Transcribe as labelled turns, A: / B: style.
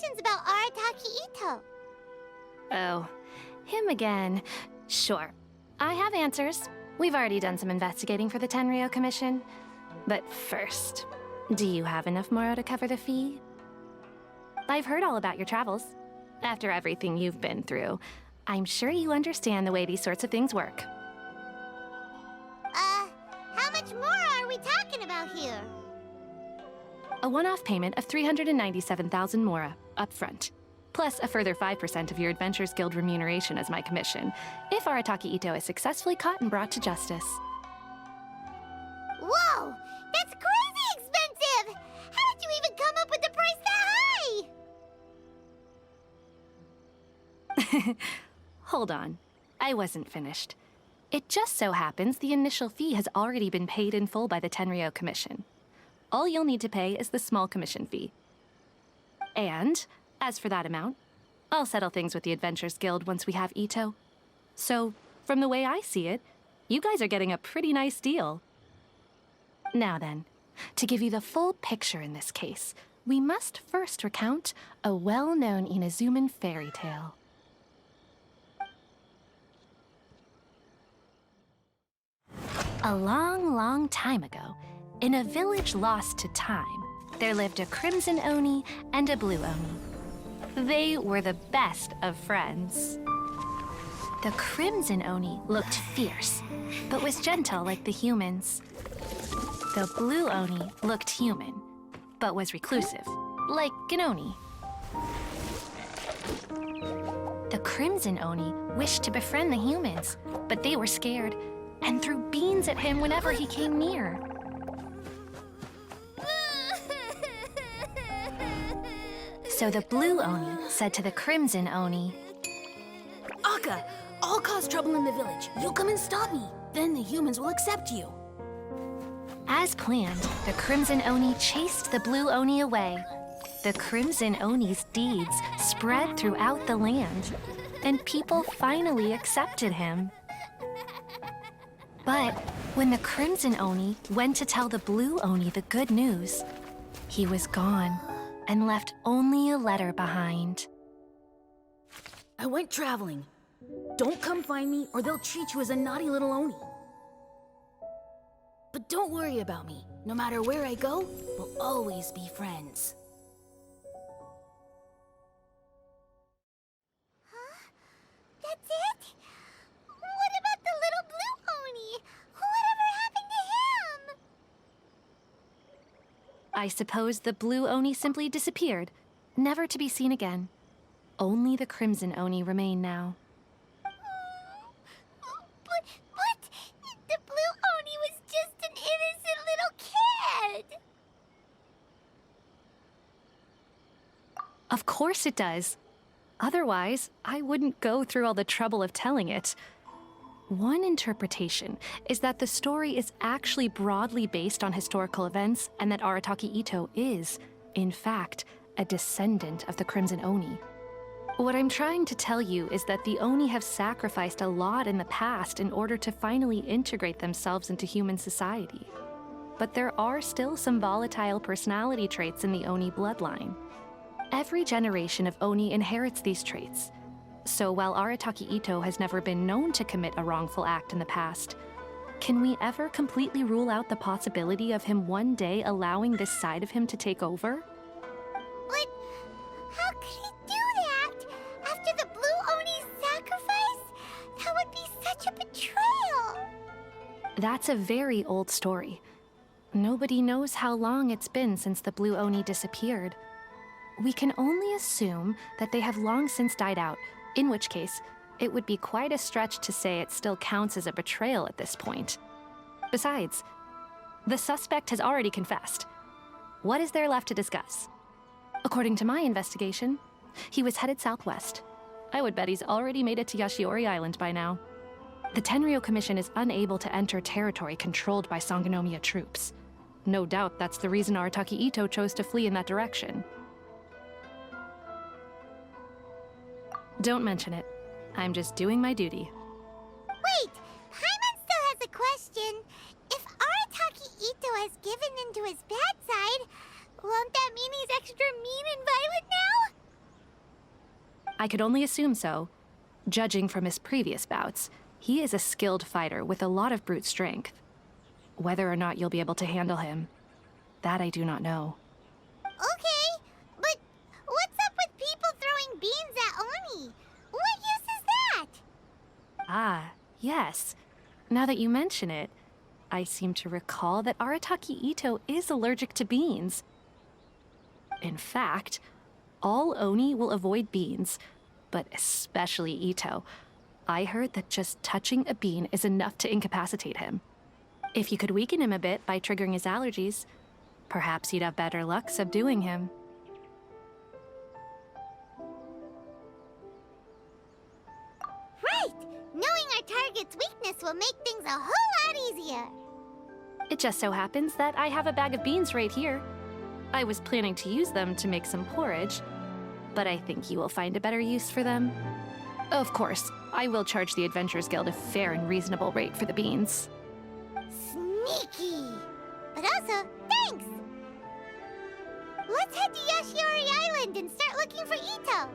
A: questions about Arataki Ito.
B: Oh, him again. Sure. I have answers. We've already done some investigating for the Tenryou Commission. But first, do you have enough Moro to cover the fee? I've heard all about your travels. After everything you've been through, I'm sure you understand the way these sorts of things work.
A: How much more are we talking about here?
B: A one-off payment of 397,000 Mora, up front. Plus a further 5% of your Adventures Guild remuneration as my commission, if Arataki Ito is successfully caught and brought to justice.
A: Whoa! That's crazy expensive! How did you even come up with the price that high?
B: Hold on. I wasn't finished. It just so happens the initial fee has already been paid in full by the Tenryou Commission. All you'll need to pay is the small commission fee. And, as for that amount, I'll settle things with the Adventures Guild once we have Ito. So, from the way I see it, you guys are getting a pretty nice deal. Now then, to give you the full picture in this case, we must first recount a well-known Inazuman fairy tale. A long, long time ago, in a village lost to time, there lived a Crimson Oni and a Blue Oni. They were the best of friends. The Crimson Oni looked fierce, but was gentle like the humans. The Blue Oni looked human, but was reclusive, like an Oni. The Crimson Oni wished to befriend the humans, but they were scared and threw beans at him whenever he came near. So the Blue Oni said to the Crimson Oni,
C: Akka, I'll cause trouble in the village. You'll come and stop me. Then the humans will accept you.
B: As planned, the Crimson Oni chased the Blue Oni away. The Crimson Oni's deeds spread throughout the land, and people finally accepted him. But when the Crimson Oni went to tell the Blue Oni the good news, he was gone and left only a letter behind.
C: I went traveling. Don't come find me or they'll treat you as a naughty little Oni. But don't worry about me. No matter where I go, we'll always be friends.
A: Huh? That's it? What about the little Blue Oni? Whatever happened to him?
B: I suppose the Blue Oni simply disappeared, never to be seen again. Only the Crimson Oni remain now.
A: But the Blue Oni was just an innocent little kid!
B: Of course it does. Otherwise, I wouldn't go through all the trouble of telling it. One interpretation is that the story is actually broadly based on historical events and that Arataki Ito is, in fact, a descendant of the Crimson Oni. What I'm trying to tell you is that the Oni have sacrificed a lot in the past in order to finally integrate themselves into human society. But there are still some volatile personality traits in the Oni bloodline. Every generation of Oni inherits these traits. So while Arataki Ito has never been known to commit a wrongful act in the past, can we ever completely rule out the possibility of him one day allowing this side of him to take over?
A: But how could he do that? After the Blue Oni's sacrifice? That would be such a betrayal!
B: That's a very old story. Nobody knows how long it's been since the Blue Oni disappeared. We can only assume that they have long since died out, in which case, it would be quite a stretch to say it still counts as a betrayal at this point. Besides, the suspect has already confessed. What is there left to discuss? According to my investigation, he was headed southwest. I would bet he's already made it to Yashiori Island by now. The Tenryou Commission is unable to enter territory controlled by Sangonomiya troops. No doubt that's the reason Arataki Ito chose to flee in that direction. Don't mention it. I'm just doing my duty.
A: Wait! Paimon still has a question. If Arataki Ito has given in to his bad side, won't that mean he's extra mean and violent now?
B: I could only assume so. Judging from his previous bouts, he is a skilled fighter with a lot of brute strength. Whether or not you'll be able to handle him, that I do not know.
A: Okay, but what's up with people throwing beans at Oni? What use is that?
B: Ah, yes. Now that you mention it, I seem to recall that Arataki Ito is allergic to beans. In fact, all Oni will avoid beans, but especially Ito. I heard that just touching a bean is enough to incapacitate him. If you could weaken him a bit by triggering his allergies, perhaps you'd have better luck subduing him.
A: Right! Knowing our target's weakness will make things a whole lot easier.
B: It just so happens that I have a bag of beans right here. I was planning to use them to make some porridge, but I think you will find a better use for them. Of course, I will charge the Adventurers Guild a fair and reasonable rate for the beans.
A: Sneaky! But also, thanks! Let's head to Yashiori Island and start looking for Ito.